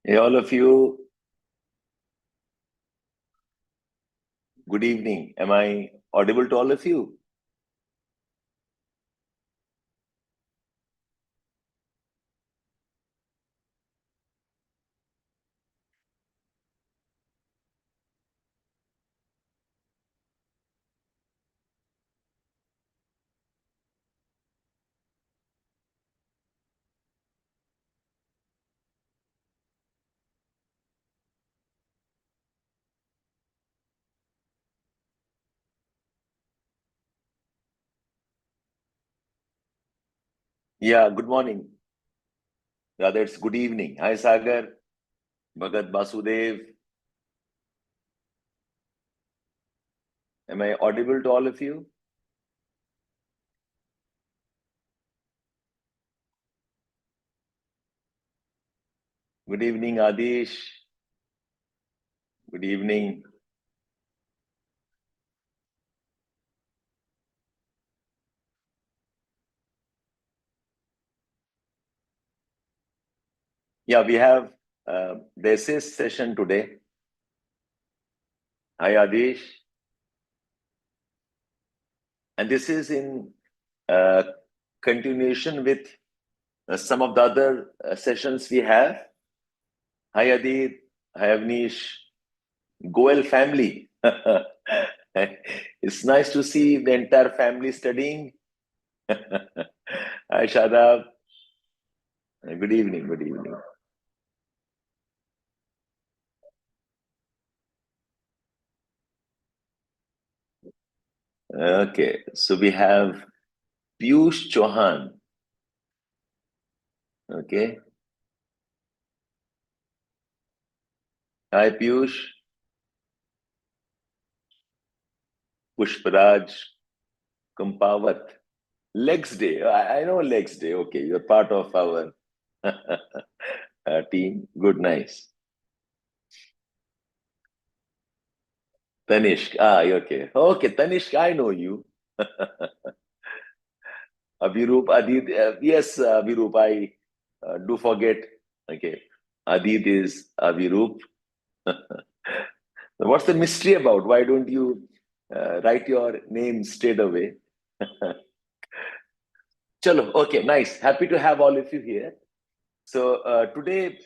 Hey, all of you, good evening. Am I audible to all of you? Yeah, good morning. Rather, it's good evening. Hi, Sagar, Bhagat, Basudev. Am I audible to all of you? Good evening, Adish. Good evening. Yeah, we have the essay session today. Hi, Adish. And this is in uh, continuation with some of the other sessions we have. Hi, Adit. Hi, Avnish. Goel family. It's nice to see the entire family studying. Hi, Shadab. Good evening. Good evening. Okay, so we have Piyush Chauhan. Okay. Hi, Piyush. Pushparaj Kumpawat. Legs Day. I know Legs Day. Okay, you're part of our team. Good, nice. Tanishk. Okay. Okay, Tanishk, I know you. Aviroop, Adit. Yes, Aviroop, I do forget. Okay. Adit is Aviroop. What's the mystery about? Why don't you write your name straight away? Chalo, okay, nice. Happy to have all of you here. So today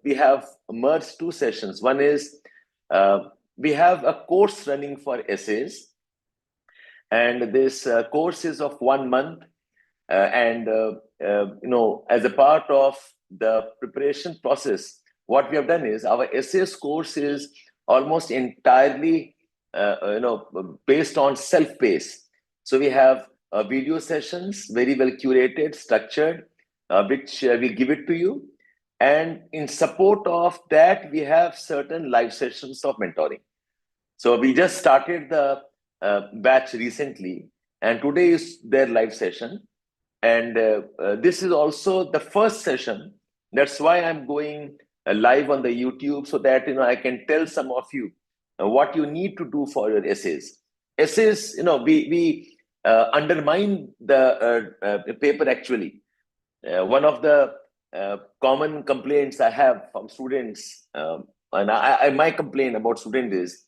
we have merged two sessions. One is we have a course running for essays, and this course is of 1 month. And as a part of the preparation process, what we have done is our essays course is almost entirely based on self-pace. So we have video sessions, very well curated, structured, which we give it to you. And in support of that, we have certain live sessions of mentoring. So we just started the batch recently, and today is their live session. And this is also the first session. That's why I'm going live on the YouTube, so that I can tell some of you what you need to do for your essays. Essays, we undermine the paper actually. One of the common complaints I have from students, and my complaint about students is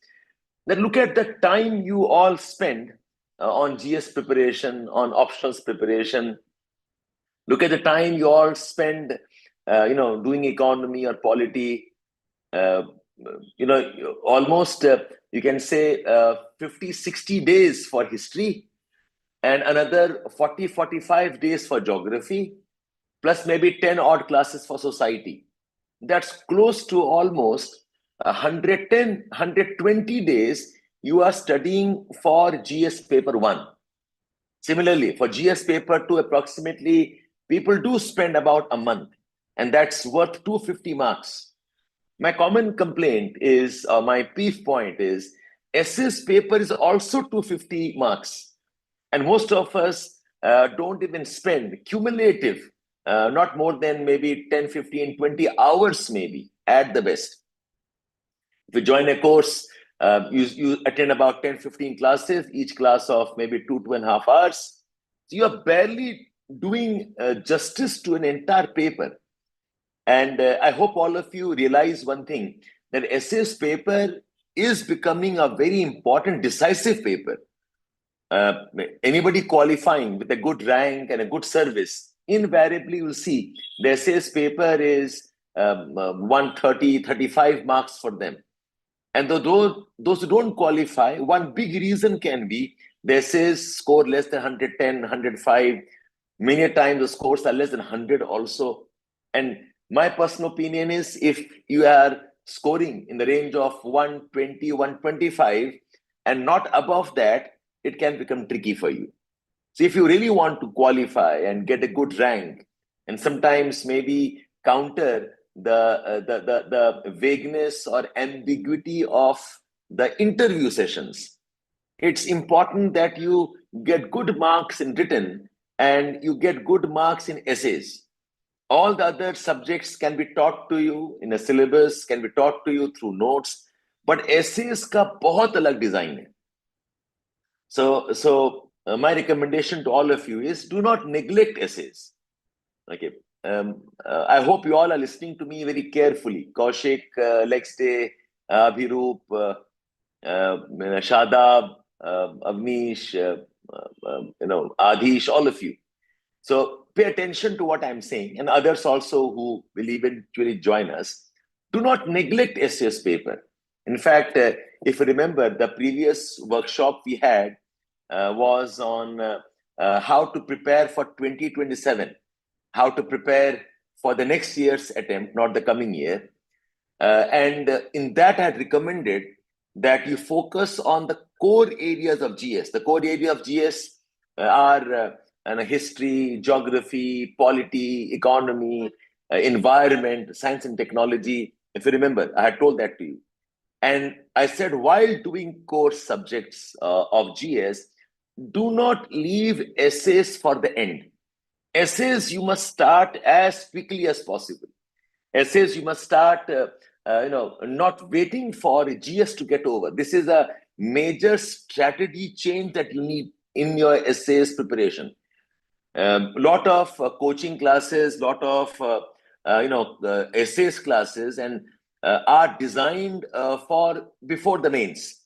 that look at the time you all spend on GS preparation, on optionals preparation. Look at the time you all spend, doing economy or polity. Uh, Almost you can say 50, 60 days for history, and another 40, 45 days for geography, plus maybe 10 odd classes for society. That's close to almost 110, 120 days you are studying for GS paper 1. Similarly, for GS paper 2, approximately people do spend about a month, and that's worth 250 marks. My common complaint is, my peeve point is, SS paper is also 250 marks, and most of us don't even spend cumulative, not more than maybe 10, 15, 20 hours, maybe at the best. If you join a course, you attend about 10, 15 classes, each class of maybe 2.5 hours. So you are barely doing justice to an entire paper. And I hope all of you realize one thing, that essays paper is becoming a very important, decisive paper. Anybody qualifying with a good rank and a good service, invariably will see the essays paper is 130, 35 marks for them. And those who don't qualify, one big reason can be the essays score less than 110, 105. Many times the scores are less than 100 also. And my personal opinion is, if you are scoring in the range of 120, 125 and not above that, it can become tricky for you. So if you really want to qualify and get a good rank, and sometimes maybe counter the vagueness or ambiguity of the interview sessions, it's important that you get good marks in written and you get good marks in essays. All the other subjects can be taught to you in a syllabus, can be taught to you through notes, but essays का बहुत अलग design है. So my recommendation to all of you is, do not neglect essays. Okay. I hope you all are listening to me very carefully. Kaushik, Lexte, Abhiroop, Shadab, Avnish, Adhish, all of you. So pay attention to what I'm saying, and others also who will eventually join us. Do not neglect essays paper. In fact, if you remember, the previous workshop we had was on how to prepare for 2027, how to prepare for the next year's attempt, not the coming year. And in that, I had recommended that you focus on the core areas of GS. The core area of GS are history, geography, polity, economy, environment, science and technology. If you remember, I had told that to you. And I said, while doing core subjects of GS, do not leave essays for the end. Essays you must start as quickly as possible. Essays you must start, not waiting for GS to get over. This is a major strategy change that you need in your essays preparation. Lot of coaching classes, lot of essays classes, and are designed for before the mains.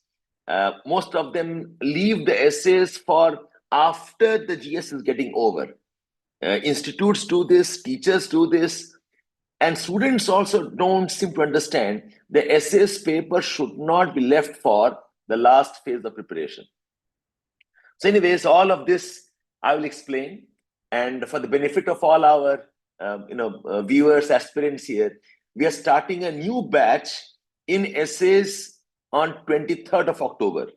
Most of them leave the essays for after the GS is getting over. Institutes do this, teachers do this, and students also don't seem to understand the essays paper should not be left for the last phase of preparation. So anyways, all of this I will explain, and for the benefit of all our viewers, aspirants here, we are starting a new batch in essays on 23rd of October.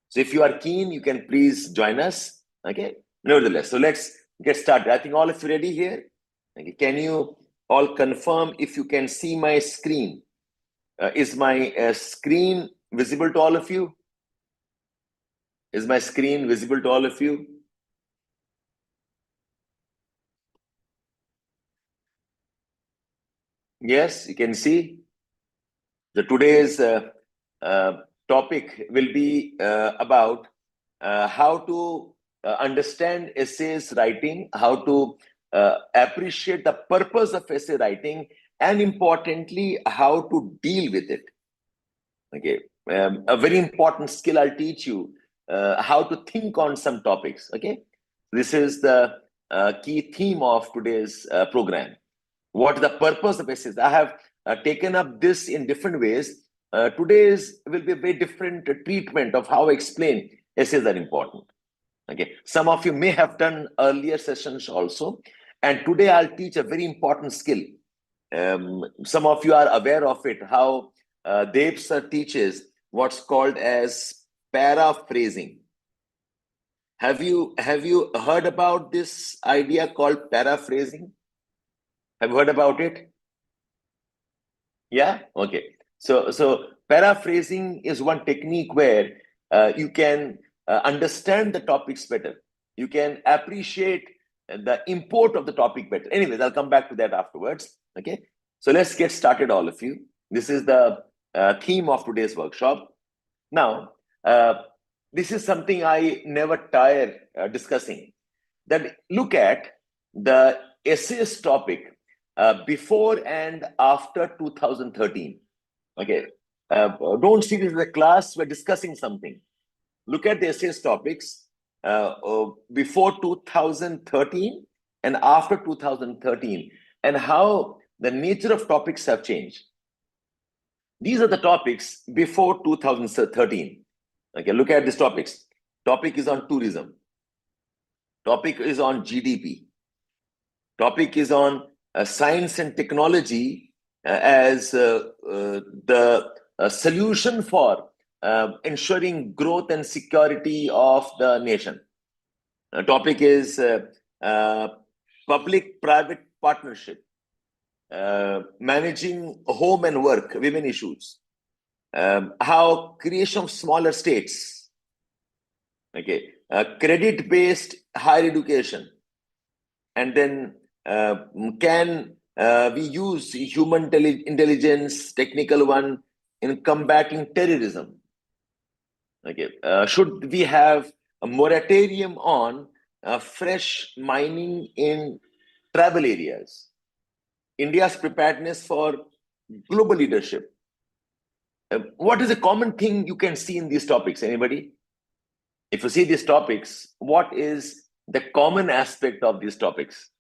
So if you are keen, you can please join us. Okay. Nevertheless, so let's get started. I think all of you ready here. Okay. Can you all confirm if you can see my screen? Is my screen visible to all of you? Is my screen visible to all of you? Yes, you can see. The today's topic will be about how to understand essays writing, how to appreciate the purpose of essay writing, and importantly, how to deal with it. Okay, a very important skill I'll teach you, how to think on some topics. Okay, this is the key theme of today's program. What is the purpose of essays? I have taken up this in different ways. Today's will be a very different treatment of how I explain essays are important. Okay, some of you may have done earlier sessions also, and today I'll teach a very important skill. Some of you are aware of it, how Dev Sir teaches what's called as paraphrasing. Have you heard about this idea called paraphrasing? Have you heard about it? Yeah? Okay. So paraphrasing is one technique where you can understand the topics better. You can appreciate the import of the topic better. Anyways, I'll come back to that afterwards. Okay. So let's get started, all of you. This is the theme of today's workshop. Now, this is something I never tire discussing. That look at the essays topic. before and after 2013. Okay. Don't see this as a class, we're discussing something. Look at the essays topics before 2013 and after 2013, and how the nature of topics have changed. These are the topics before 2013. Okay, look at these topics. Topic is on tourism. Topic is on GDP. Topic is on science and technology as the solution for ensuring growth and security of the nation. Topic is public-private partnership, managing home and work, women issues, how creation of smaller states, okay, credit-based higher education, and then can we use human intelligence, technical one, in combating terrorism? Okay, should we have a moratorium on fresh mining in tribal areas? India's preparedness for global leadership. What is a common thing you can see in these topics? Anybody? If you see these topics, what is the common aspect of these topics?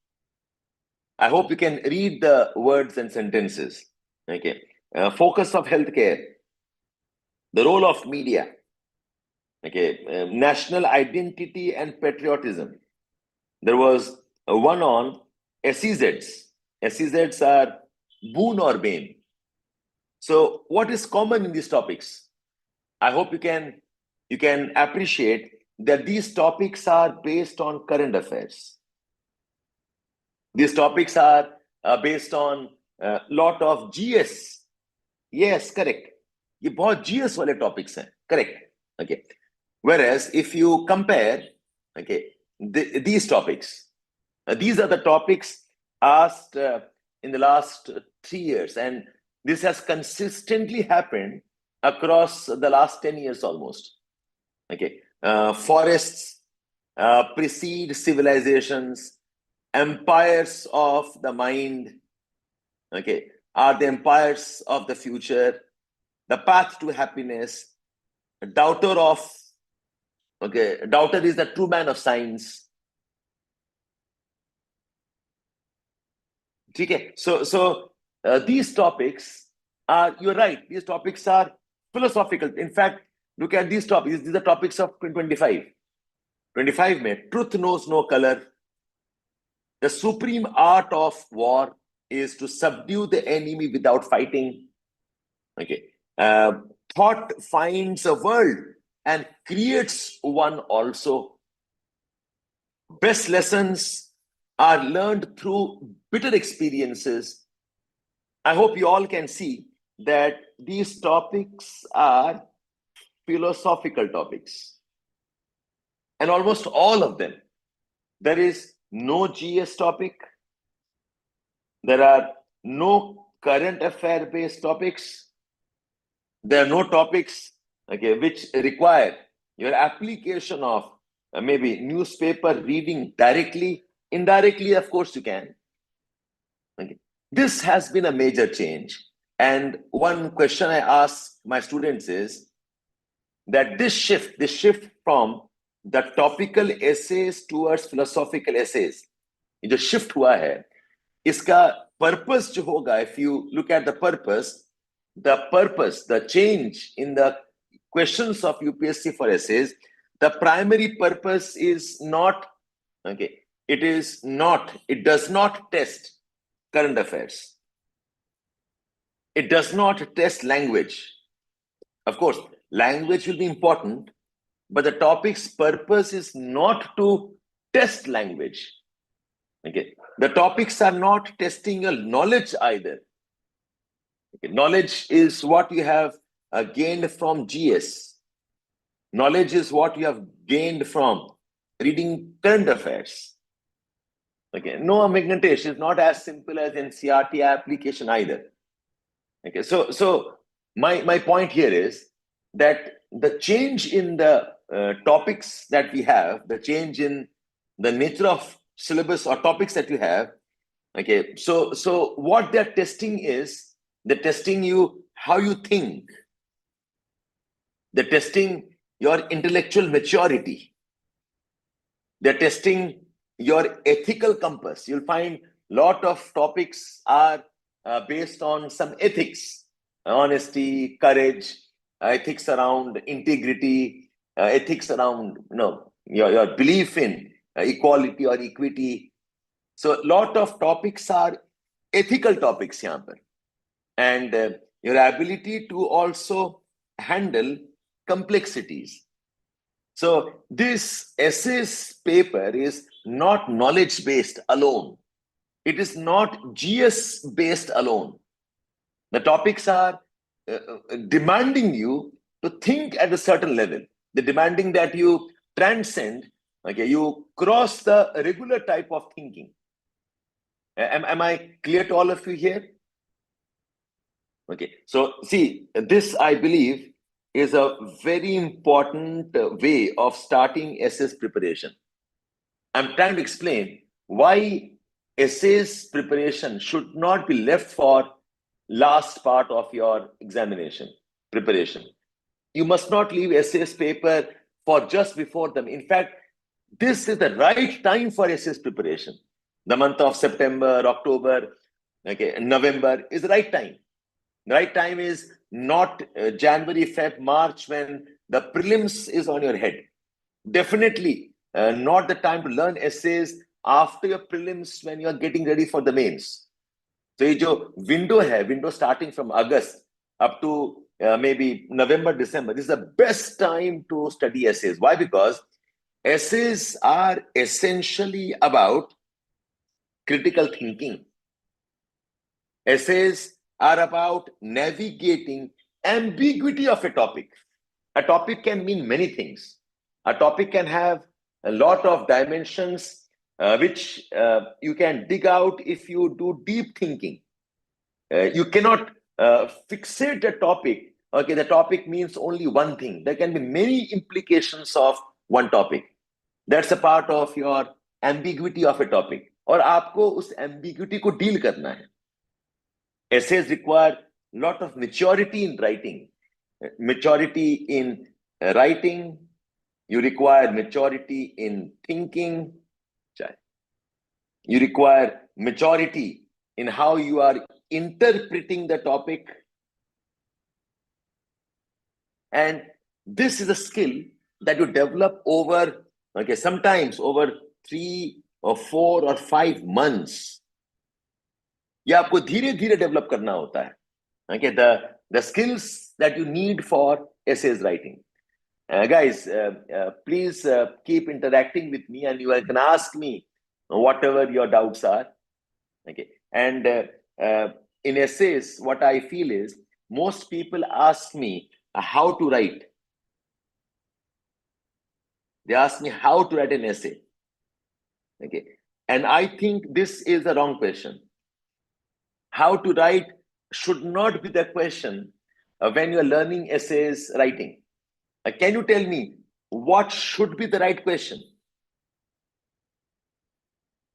I hope you can read the words and sentences. Okay. Focus of healthcare, the role of media, okay, national identity and patriotism. There was one on SEZs. SEZs are boon or bane. So what is common in these topics? I hope you can appreciate that these topics are based on current affairs. These topics are based on a lot of GS. Yes, correct. ये बहुत GS वाले topics हैं. Correct. Okay. Whereas if you compare, okay, these topics, these are the topics asked in the last 3 years, and this has consistently happened across the last 10 years almost. Okay, forests precede civilizations, empires of the mind, okay, are the empires of the future, the path to happiness, doubter of, okay, doubter is the true man of science. Okay, so these topics are, you're right, these topics are philosophical. In fact, look at these topics. These are topics of 2025. 25 May, truth knows no color. The supreme art of war is to subdue the enemy without fighting. Okay. Thought finds a world and creates one also. Best lessons are learned through bitter experiences. I hope you all can see that these topics are philosophical topics. And almost all of them, there is no GS topic. There are no current affair based topics. There are no topics, okay, which require your application of maybe newspaper reading directly. Indirectly, of course, you can. Okay. This has been a major change. And one question I ask my students is that this shift from the topical essays towards philosophical essays, जो shift हुआ है, इसका purpose जो होगा, if you look at the purpose, the change in the questions of UPSC for essays, the primary purpose is not, okay, it does not test current affairs. It does not test language. Of course, language will be important, but the topic's purpose is not to test language. Okay, the topics are not testing your knowledge either. Okay. Knowledge is what you have gained from GS. Knowledge is what you have gained from reading current affairs. Okay, no, Magnetesh is not as simple as NCRT application either. Okay, so my point here is that the change in the topics that we have, the change in the nature of syllabus or topics that you have, Okay, so what they're testing is, they're testing you how you think. They're testing your intellectual maturity. They're testing your ethical compass. You'll find a lot of topics are based on some ethics, honesty, courage, ethics around integrity, ethics around your belief in equality or equity. So a lot of topics are ethical topics here, and your ability to also handle complexities. So this essays paper is not knowledge based alone. It is not GS based alone. The topics are demanding you to think at a certain level. They're demanding that you transcend, okay, you cross the regular type of thinking. Am I clear to all of you here? Okay, so see, this I believe is a very important way of starting essays preparation. I'm trying to explain why essays preparation should not be left for last part of your examination preparation. You must not leave essays paper for just before them. In fact, this is the right time for essays preparation. The month of September, October, okay, November is the right time. The right time is not January, Feb, March, when the prelims is on your head. Definitely not the time to learn essays after your prelims when you're getting ready for the mains. So ये जो window है, window starting from August up to maybe November, December, this is the best time to study essays. Why? Because essays are essentially about critical thinking. Essays are about navigating ambiguity of a topic. A topic can mean many things. A topic can have a lot of dimensions which you can dig out if you do deep thinking. You cannot fixate a topic. Okay, the topic means only one thing. There can be many implications of one topic. That's a part of your ambiguity of a topic. और आपको उस ambiguity को deal करना है. Essays require a lot of maturity in writing. Maturity in writing, you require maturity in thinking, you require maturity in how you are interpreting the topic. And this is a skill that you develop over, okay, sometimes over 3 or 4 or 5 months. ये आपको धीरे धीरे develop करना होता है. Okay, the skills that you need for essays writing. Guys, please keep interacting with me, and you can ask me whatever your doubts are. Okay, and in essays, what I feel is most people ask me how to write. They ask me how to write an essay. Okay, and I think this is the wrong question. How to write should not be the question when you are learning essays writing. Can you tell me what should be the right question?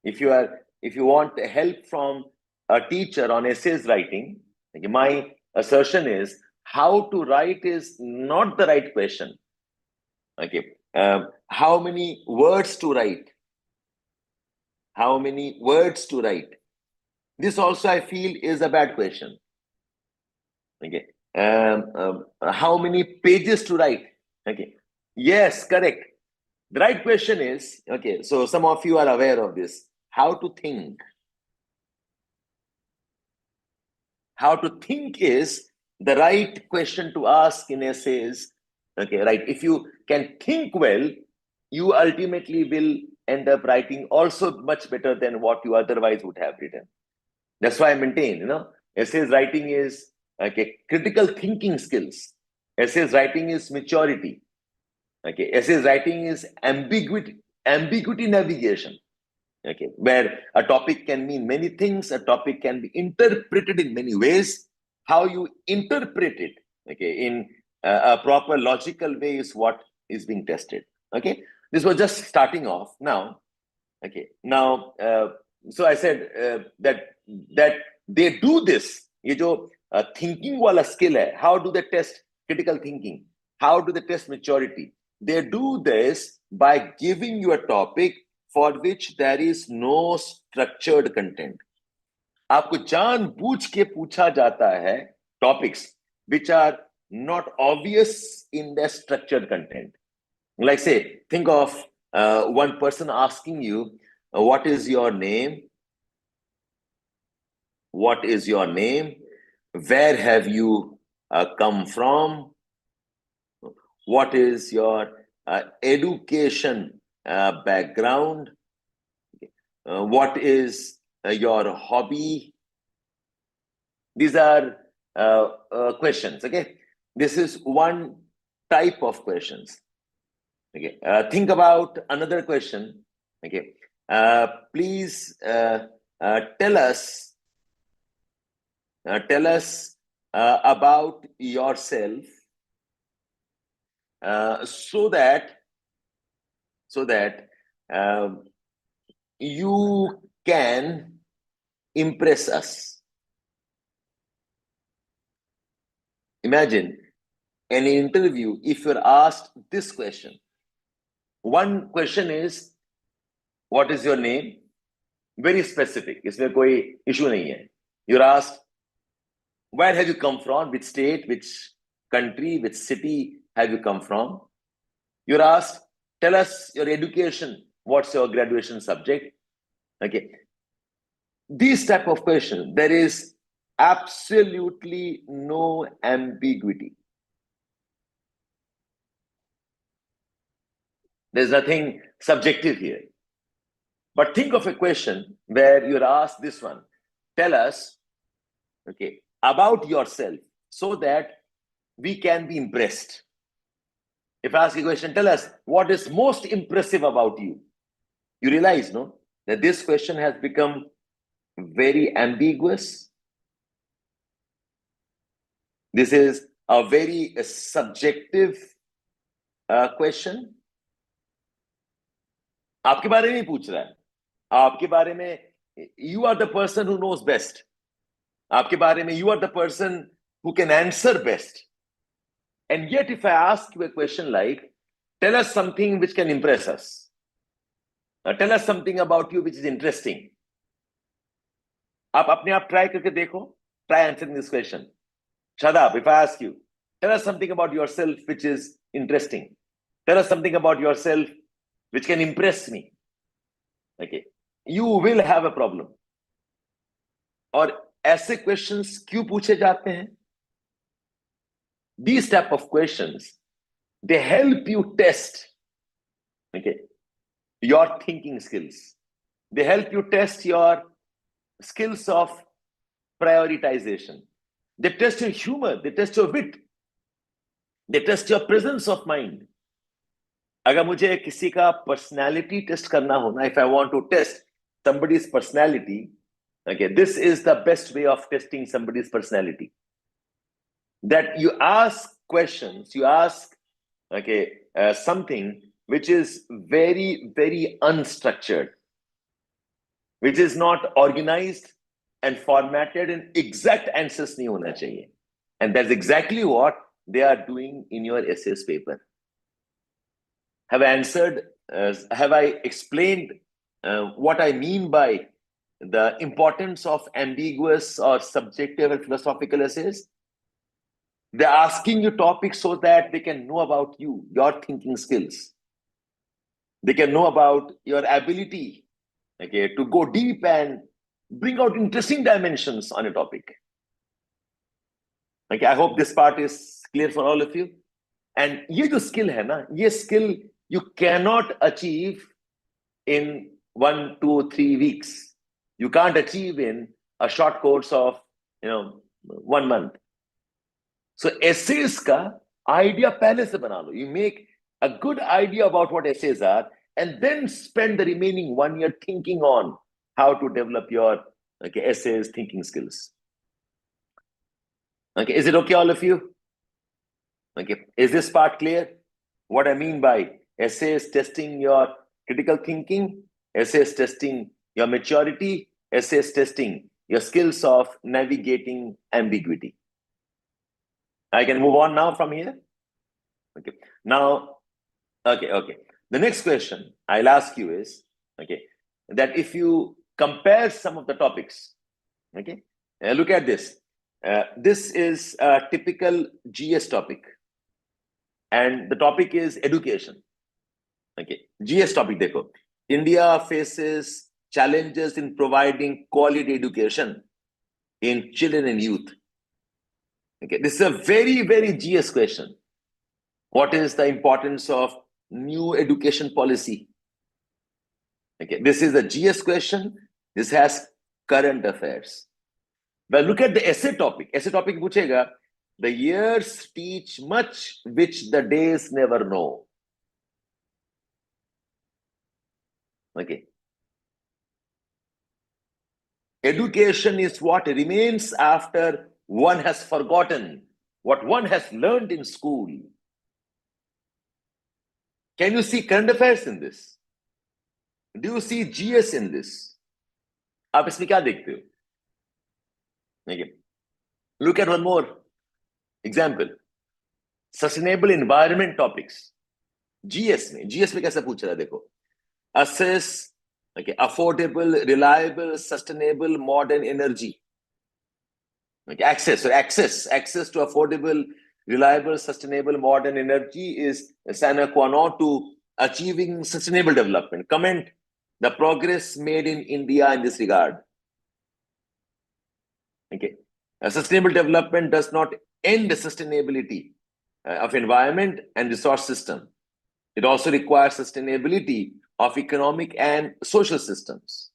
If you want help from a teacher on essays writing, okay, my assertion is how to write is not the right question. Okay, how many words to write? How many words to write? This also I feel is a bad question. Okay, how many pages to write? Okay, yes, correct. The right question is, okay, so some of you are aware of this, how to think. How to think is the right question to ask in essays. Okay, right. If you can think well, you ultimately will end up writing also much better than what you otherwise would have written. That's why I maintain, essays writing is okay, critical thinking skills. Essays writing is maturity. Okay, essays writing is ambiguity navigation. Okay, where a topic can mean many things, a topic can be interpreted in many ways. How you interpret it, okay, in a proper logical way is what is being tested. Okay, this was just starting off. Now, okay, now so I said that they do this. ये जो thinking वाला skill है, how do they test critical thinking? How do they test maturity? They do this by giving you a topic for which there is no structured content. आपको जानबूझ के पूछा जाता है topics which are not obvious in their structured content. Like say, think of one person asking you, what is your name? What is your name? Where have you come from? What is your education background? What is your hobby? These are questions, okay? This is one type of questions. Okay, think about another question. Okay, please tell us about yourself so that you can impress us. Imagine in an interview, if you're asked this question, one question is, what is your name? Very specific. इसमें कोई issue नहीं है. You're asked, where have you come from? Which state, which country, which city have you come from? You're asked, tell us your education. What's your graduation subject? Okay. These type of questions, there is absolutely no ambiguity. There's nothing subjective here. But think of a question where you're asked this one. Tell us, okay, about yourself so that we can be impressed. If I ask you a question, tell us what is most impressive about you. You realize, no, that this question has become very ambiguous. This is a very subjective question. आपके बारे में ही पूछ रहा है. आपके बारे में, you are the person who knows best. आपके बारे में, you are the person who can answer best. And yet, if I ask you a question like, tell us something which can impress us. Tell us something about you which is interesting. आप अपने आप try करके देखो. Try answering this question. Shadab, if I ask you, tell us something about yourself which is interesting. Tell us something about yourself which can impress me. Okay, you will have a problem. और ऐसे questions क्यों पूछे जाते हैं? These type of questions, they help you test, okay, your thinking skills. They help you test your skills of prioritization. They test your humor. They test your wit. They test your presence of mind. अगर मुझे किसी का personality test करना हो ना, if I want to test somebody's personality, okay, this is the best way of testing somebody's personality. That you ask questions, you ask, okay, something which is very, very unstructured, which is not organized and formatted, and exact answers nahi hona chahiye. And that's exactly what they are doing in your essays paper. Have I answered, have I explained what I mean by the importance of ambiguous or subjective and philosophical essays? They're asking you topics so that they can know about you, your thinking skills. They can know about your ability, okay, to go deep and bring out interesting dimensions on a topic. Okay, I hope this part is clear for all of you. And ये जो skill है ना, ये skill you cannot achieve in 1, 2, 3 weeks. You can't achieve in a short course of 1 month. So essays का idea पहले से बना लो. You make a good idea about what essays are, and then spend the remaining 1 year thinking on how to develop your essays thinking skills. Okay, is it okay, all of you? Okay, is this part clear? What I mean by essays testing your critical thinking, essays testing your maturity, essays testing, your skills of navigating ambiguity. I can move on now from here. Okay. Now, okay. The next question I'll ask you is, okay, that if you compare some of the topics, okay, look at this. This is a typical GS topic, and the topic is education. Okay, GS topic, dekho. India faces challenges in providing quality education in children and youth. Okay, this is a very, very GS question. What is the importance of new education policy? Okay, this is a GS question. This has current affairs. But look at the essay topic. Essay topic puchega, the years teach much which the days never know. Okay. Education is what remains after one has forgotten what one has learned in school. Can you see current affairs in this? Do you see GS in this? आप इसमें क्या देखते हो? Okay. Look at one more example. Sustainable environment topics. GS में कैसा पूछ रहा है देखो. Assess, okay, affordable, reliable, sustainable, modern energy. Okay, access to affordable, reliable, sustainable, modern energy is sine qua non to achieving sustainable development. Comment the progress made in India in this regard. Okay, sustainable development does not end the sustainability of environment and resource system. It also requires sustainability of economic and social systems.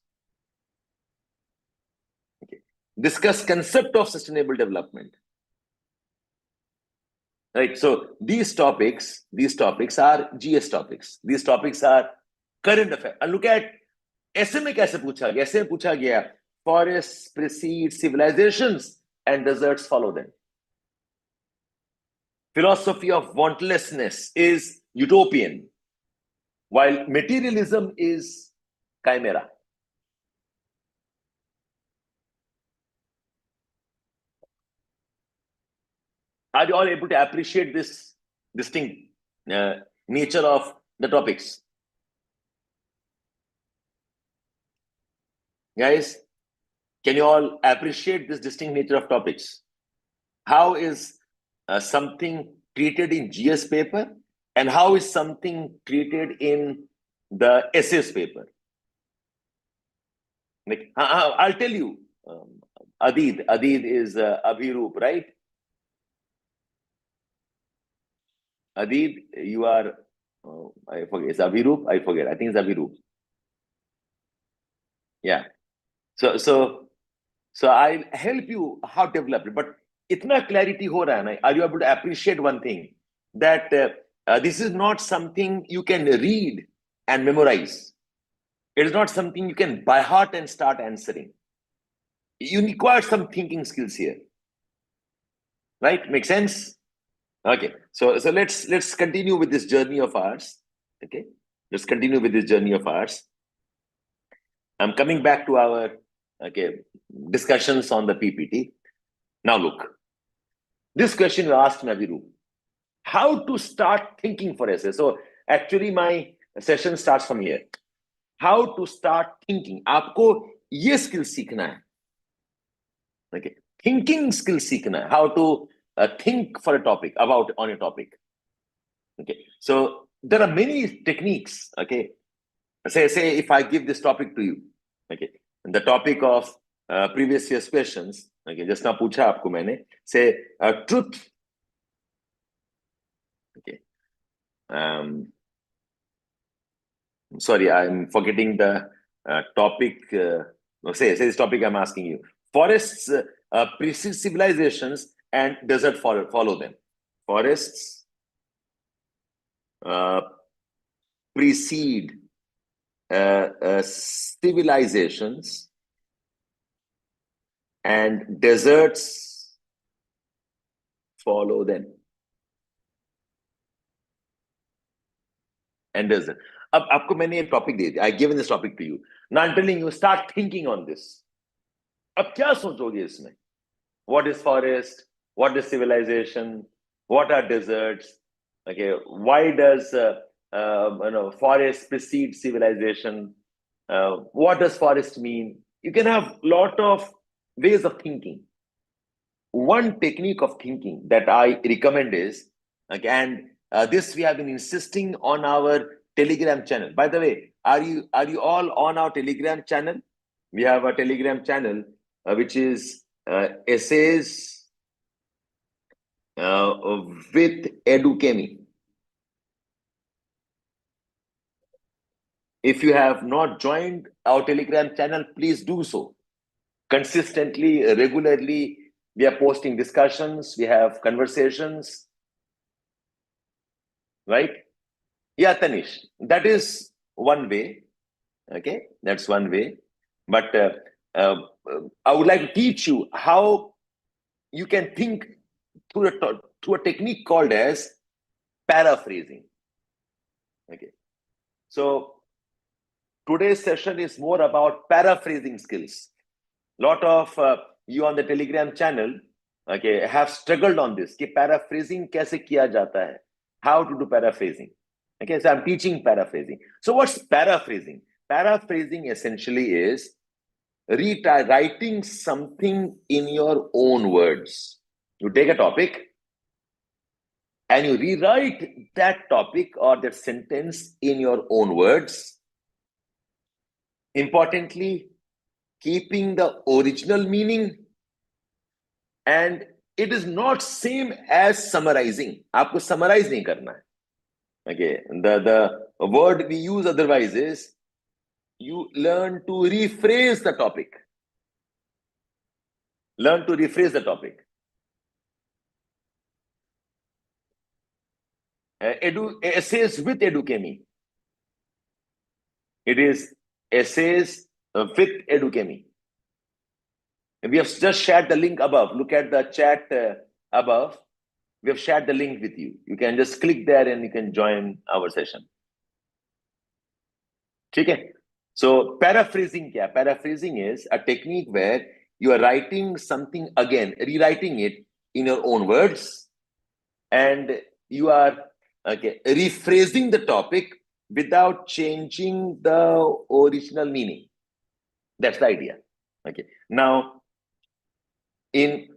Okay. Discuss concept of sustainable development. Right. So these topics are GS topics. These topics are current affairs. And look at ऐसे में कैसे पूछा गया? ऐसे पूछा गया, forests precede civilizations and deserts follow them. Philosophy of wantlessness is utopian, while materialism is chimera. Are you all able to appreciate this distinct nature of the topics? Guys, can you all appreciate this distinct nature of topics? How is something treated in GS paper and how is something treated in the essays paper? Like, I'll tell you, Adid is Abhiroop, right? Adid, you are, I forget, it's Abhiroop? I forget, I think it's Abhiroop. Yeah. So I'll help you how to develop it, but itna clarity ho raha hai na, are you able to appreciate one thing? That this is not something you can read and memorize. It is not something you can by heart and start answering. You require some thinking skills here. Right? Make sense? Okay. So let's continue with this journey of ours. Okay. Let's continue with this journey of ours. I'm coming back to our discussions on the PPT. Now look, this question you asked me, Abhiru, how to start thinking for essay. So actually my session starts from here. How to start thinking. आपको ये skill सीखना है. Okay, thinking skill सीखना है. How to think for a topic, on a topic. Okay, so there are many techniques. Okay, say if I give this topic to you. Okay, and the topic of previous year's questions. Okay, just now पूछा आपको मैंने. Say truth. Okay. Sorry, I'm forgetting the topic. Say this topic I'm asking you. Forests precede civilizations and desert follow them. Forests precede civilizations and deserts follow them. and desert. अब आपको मैंने एक topic दे दिया. I given this topic to you. Now I'm telling you, start thinking on this. अब क्या सोचोगे इसमें? What is forest? What is civilization? What are deserts? Okay, why does forest precede civilization? What does forest mean? You can have lot of ways of thinking. One technique of thinking that I recommend is, and this we have been insisting on our Telegram channel. By the way, are you all on our Telegram channel? We have a Telegram channel which is Essays with Edukemy. If you have not joined our Telegram channel, please do so. Consistently, regularly, we are posting discussions, we have conversations, right? Yeah, Tanish, that is one way. Okay, that's one way. But I would like to teach you how you can think through a technique called as paraphrasing. Okay, so today's session is more about paraphrasing skills. Lot of you on the Telegram channel, okay, have struggled on this. कि paraphrasing कैसे किया जाता है? How to do paraphrasing? Okay, so I'm teaching paraphrasing. So what's paraphrasing? Paraphrasing essentially is rewriting something in your own words. You take a topic and you rewrite that topic or that sentence in your own words. Importantly, keeping the original meaning, and it is not same as summarizing. आपको summarize नहीं करना है. Okay, the word we use otherwise is you learn to rephrase the topic. Learn to rephrase the topic. Essays with Edukemy. It is essays with Edukemy. We have just shared the link above. Look at the chat above. We have shared the link with you. You can just click there and you can join our session. Okay? So paraphrasing kya? Paraphrasing is a technique where you are writing something again, rewriting it in your own words, and you are rephrasing the topic without changing the original meaning. That's the idea. Okay. Now, in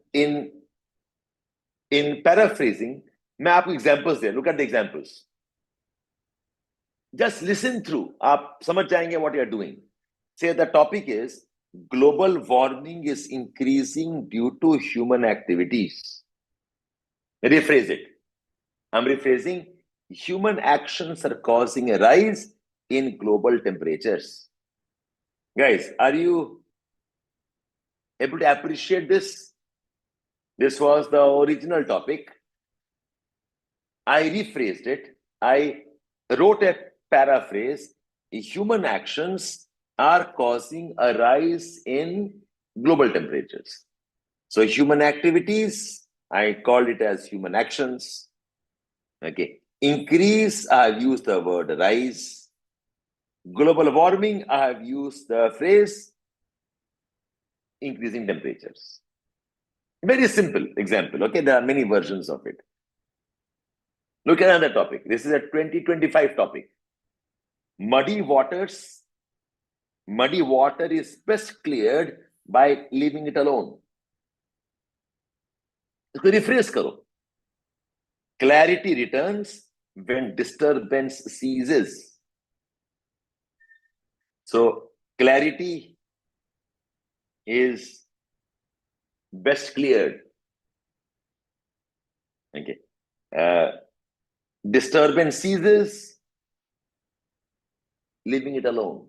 paraphrasing, मैं आपको examples they. Look at the examples. Just listen through. आप समझ जाएंगे what you are doing. Say the topic is global warming is increasing due to human activities. Rephrase it. I'm rephrasing. Human actions are causing a rise in global temperatures. Guys, are you able to appreciate this? This was the original topic. I rephrased it. I wrote a paraphrase. Human actions are causing a rise in global temperatures. So human activities, I called it as human actions. Okay. Increase, I have used the word rise. Global warming, I have used the phrase increasing temperatures. Very simple example. Okay, there are many versions of it. Look at another topic. This is a 2025 topic. Muddy water is best cleared by leaving it alone. इसको rephrase करो. Clarity returns when disturbance ceases. So clarity is best cleared. Okay. Disturbance ceases, leaving it alone.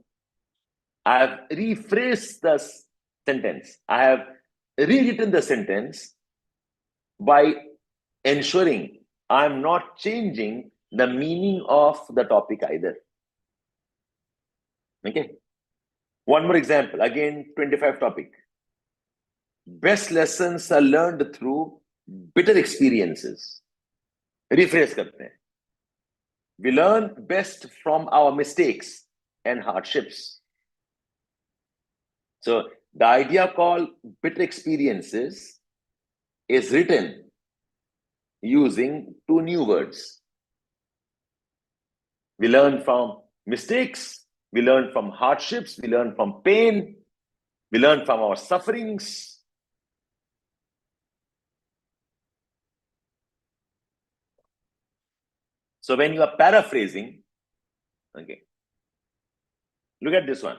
I have rephrased the sentence. I have rewritten the sentence by ensuring I'm not changing the meaning of the topic either. Okay. One more example. Again, 25 topic. Best lessons are learned through bitter experiences. Rephrase करते हैं. We learn best from our mistakes and hardships. So the idea called bitter experiences is written using two new words. We learn from mistakes, we learn from hardships, we learn from pain, we learn from our sufferings. So when you are paraphrasing, okay, look at this one.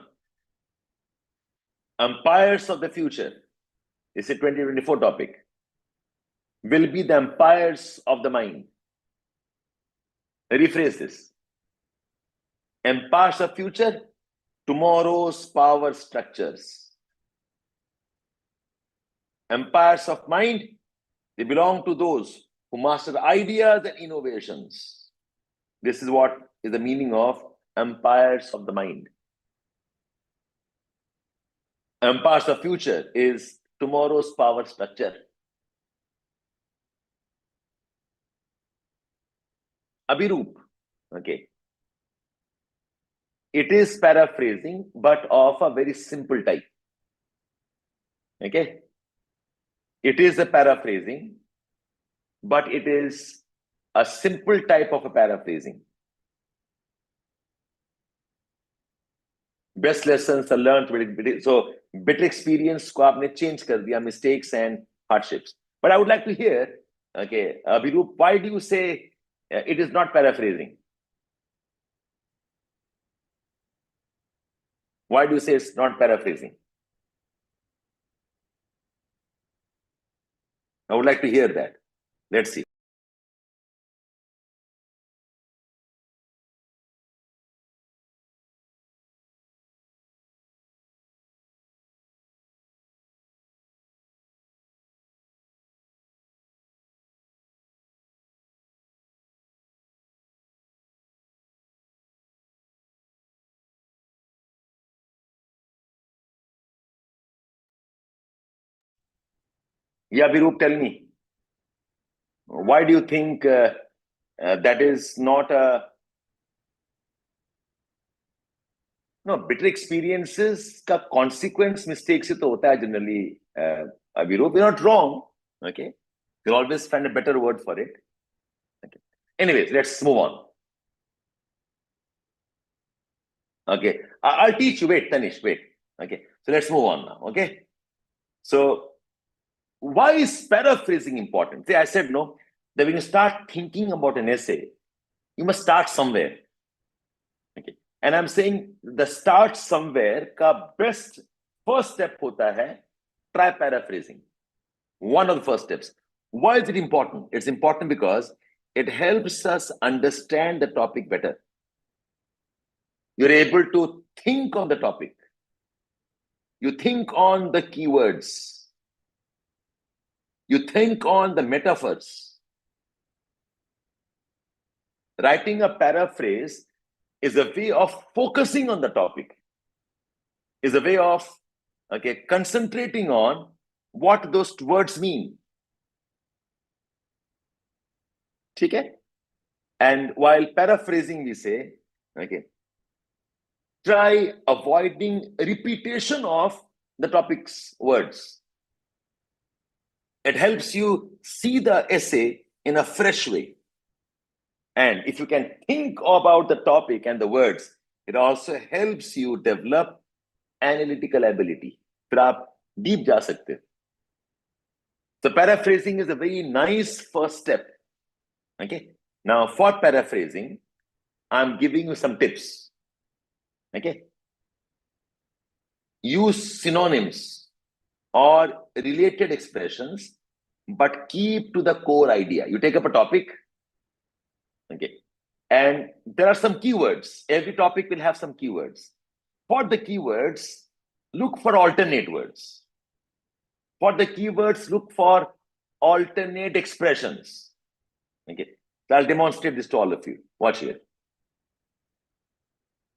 Umpires of the future, it's a 2024 topic, will be the umpires of the mind. Rephrase this. Umpires of future, tomorrow's power structures. Umpires of mind, they belong to those who master ideas and innovations. This is what is the meaning of umpires of the mind. Umpires of future is tomorrow's power structure. Abhiroop, okay. It is paraphrasing, but of a very simple type. Okay. It is a paraphrasing, but it is a simple type of a paraphrasing. Best lessons are learned with it. So bitter experience को आपने change कर दिया, mistakes and hardships. But I would like to hear, okay, Abhiroop, why do you say it is not paraphrasing? Why do you say it's not paraphrasing? I would like to hear that. Let's see. Yeah, Abhiroop, tell me. Why do you think that is not a... No, bitter experiences का consequence mistakes से तो होता है generally. Abhiroop, you're not wrong. Okay, you'll always find a better word for it. Okay. Anyways, let's move on. Okay, I'll teach you. Wait, Tanish, wait. Okay, so let's move on now. Okay, so why is paraphrasing important? See, I said no, that when you start thinking about an essay, you must start somewhere. Okay, and I'm saying the start somewhere का best first step होता है try paraphrasing. One of the first steps. Why is it important? It's important because it helps us understand the topic better. You're able to think on the topic. You think on the keywords. You think on the metaphors. Writing a paraphrase is a way of focusing on the topic, is a way of concentrating on what those words mean. Okay? And while paraphrasing, we say, okay, try avoiding repetition of the topic's words. It helps you see the essay in a fresh way. And if you can think about the topic and the words, it also helps you develop analytical ability. फिर आप deep जा सकते हो. So paraphrasing is a very nice first step. Okay. Now for paraphrasing, I'm giving you some tips. Okay. Use synonyms or related expressions, but keep to the core idea. You take up a topic. Okay. And there are some keywords. Every topic will have some keywords. For the keywords, look for alternate words. For the keywords, look for alternate expressions. Okay. So I'll demonstrate this to all of you. Watch here.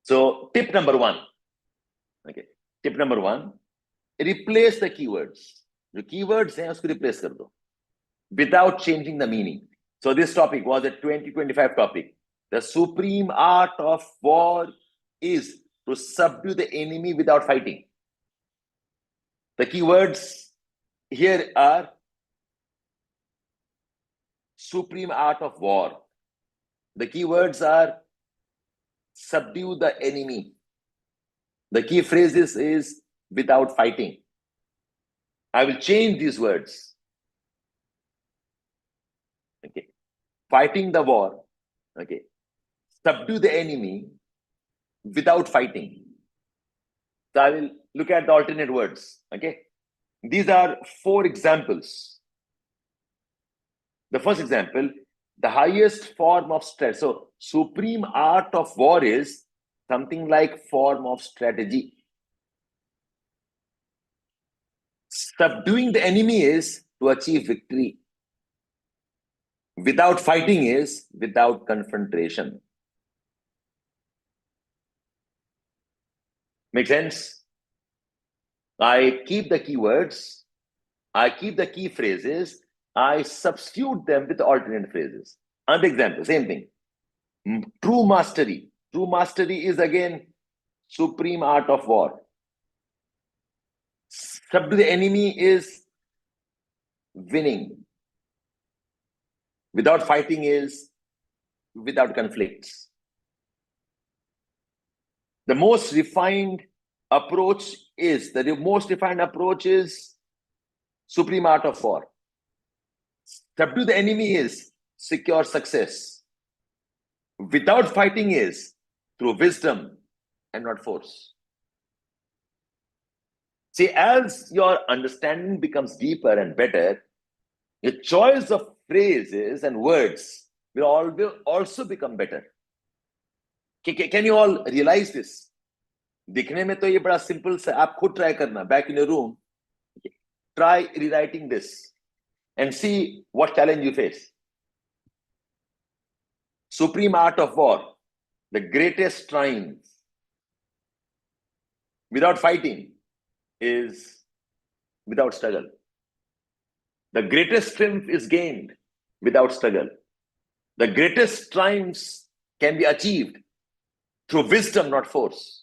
So tip number one. Okay. Tip number one, replace the keywords. The keywords हैं उसको replace कर दो without changing the meaning. So this topic was a 2025 topic. The supreme art of war is to subdue the enemy without fighting. The key words here are supreme art of war. The key words are subdue the enemy. The key phrases is without fighting. I will change these words. Okay. Fighting the war. Okay. Subdue the enemy without fighting. So I will look at the alternate words. Okay. These are 4 examples. The first example, the highest form of stress. So supreme art of war is something like form of strategy. Subduing the enemy is to achieve victory. Without fighting is without confrontation. Make sense? I keep the keywords, I keep the key phrases, I substitute them with alternate phrases. Another example, same thing. True mastery. True mastery is again supreme art of war. Subdue the enemy is winning. Without fighting is without conflicts. The most refined approach is supreme art of war. Subdue the enemy is secure success. Without fighting is through wisdom and not force. See, as your understanding becomes deeper and better, your choice of phrases and words will also become better. Can you all realize this? दिखने में तो ये बड़ा simple सा, आप खुद try करना, back in your room, try rewriting this and see what challenge you face. Supreme art of war, the greatest triumph without fighting is without struggle. The greatest triumph is gained without struggle. The greatest triumphs can be achieved through wisdom, not force.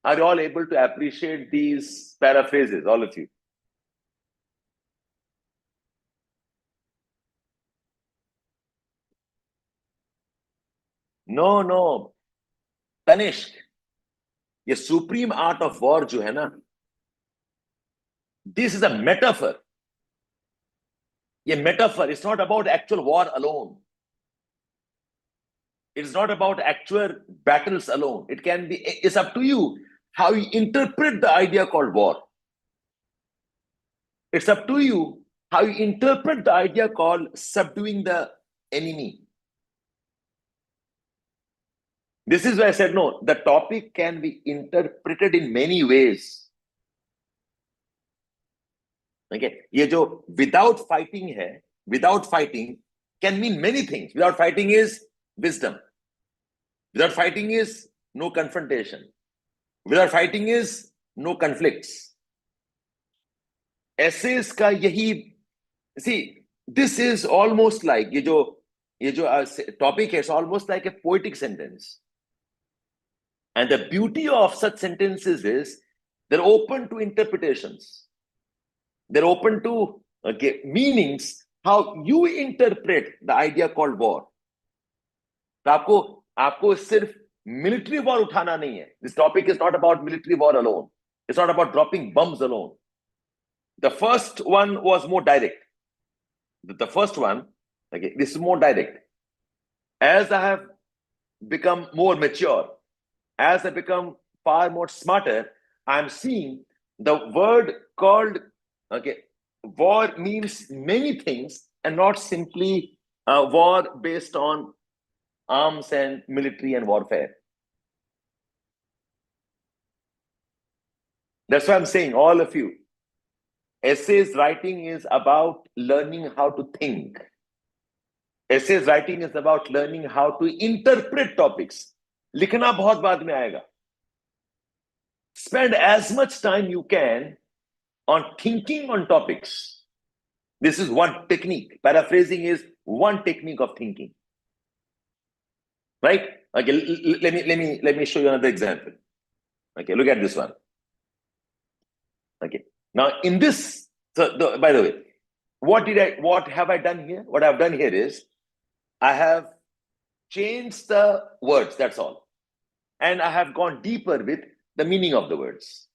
Are you all able to appreciate these paraphrases, all of you? No. Tanishk, ये supreme art of war जो है ना, this is a metaphor. ये metaphor, it's not about actual war alone. It's not about actual battles alone. It's up to you how you interpret the idea called war. It's up to you how you interpret the idea called subduing the enemy. This is why I said, no, the topic can be interpreted in many ways. Okay, ये जो without fighting है, without fighting can mean many things. Without fighting is wisdom. Without fighting is no confrontation. Without fighting is no conflicts. Essays का यही, see, this is almost like ये जो topic है, it's almost like a poetic sentence. And the beauty of such sentences is they're open to interpretations. They're open to meanings, how you interpret the idea called war. तो आपको सिर्फ military war उठाना नहीं है. This topic is not about military war alone. It's not about dropping bombs alone. The first one was more direct. The first one, okay, this is more direct. As I have become more mature, as I become far more smarter, I'm seeing the word called, okay, war means many things and not simply war based on arms and military and warfare. That's why I'm saying, all of you, essays writing is about learning how to think. Essays writing is about learning how to interpret topics. लिखना बहुत बाद में आएगा. Spend as much time you can on thinking on topics. This is one technique. Paraphrasing is one technique of thinking. Right? Okay, let me show you another example. Okay, look at this one. Okay. Now in this, by the way, what have I done here? What I've done here is I have changed the words, that's all. And I have gone deeper with the meaning of the words.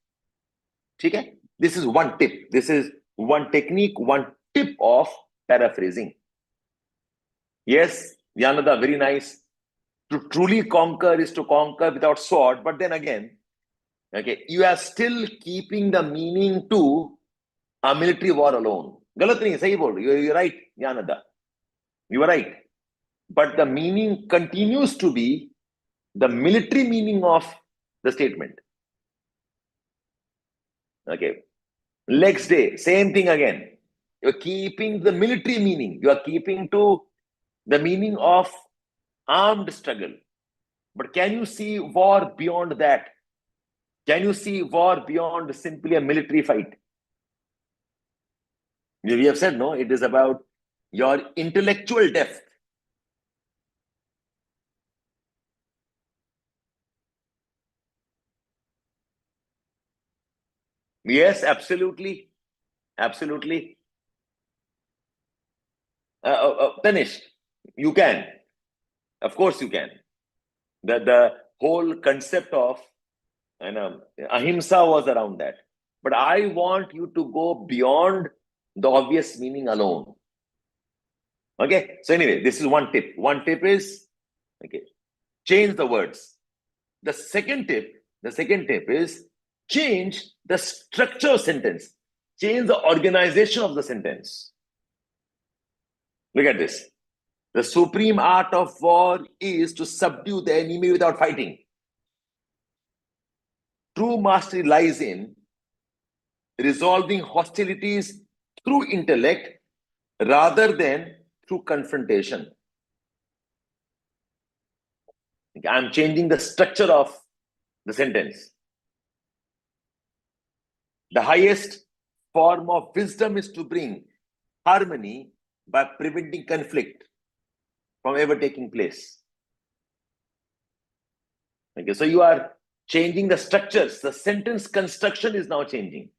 Okay? This is one tip. This is one technique, one tip of paraphrasing. Yes, Yanada, very nice. To truly conquer is to conquer without sword, but then again, okay, you are still keeping the meaning to a military war alone. Galat nahi, sahi bol, you're right, Yanada. You are right. But the meaning continues to be the military meaning of the statement. Okay. Next day, same thing again. You're keeping the military meaning. You are keeping to the meaning of armed struggle. But can you see war beyond that? Can you see war beyond simply a military fight? We have said, no, it is about your intellectual depth. Yes, absolutely. Absolutely. Tanish, you can. Of course you can. The whole concept of ahimsa was around that. But I want you to go beyond the obvious meaning alone. Okay. So anyway, this is one tip. One tip is, okay, change the words. The second tip is change the structure of sentence. Change the organization of the sentence. Look at this. The supreme art of war is to subdue the enemy without fighting. True mastery lies in resolving hostilities through intellect rather than through confrontation. I'm changing the structure of the sentence. The highest form of wisdom is to bring harmony by preventing conflict from ever taking place. Okay, so you are changing the structures. The sentence construction is now changing.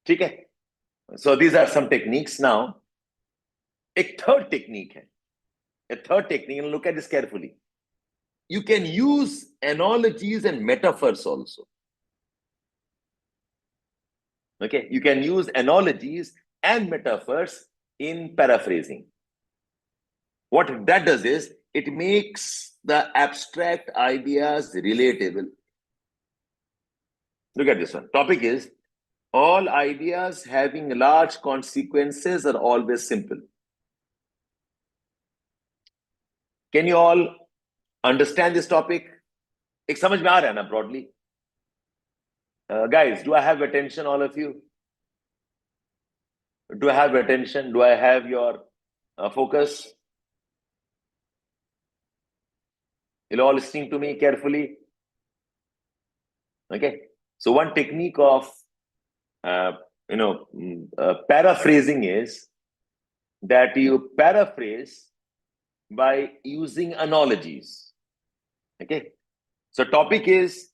Okay? So these are some techniques. Now, a third technique, and look at this carefully. You can use analogies and metaphors also. Okay, you can use analogies and metaphors in paraphrasing. What that does is it makes the abstract ideas relatable. Look at this one. Topic is all ideas having large consequences are always simple. Can you all understand this topic? एक समझ में आ रहा है ना broadly? Guys, do I have attention, all of you? Do I have attention? Do I have your focus? You're all listening to me carefully? Okay. So one technique of paraphrasing is that you paraphrase by using analogies. Okay. So topic is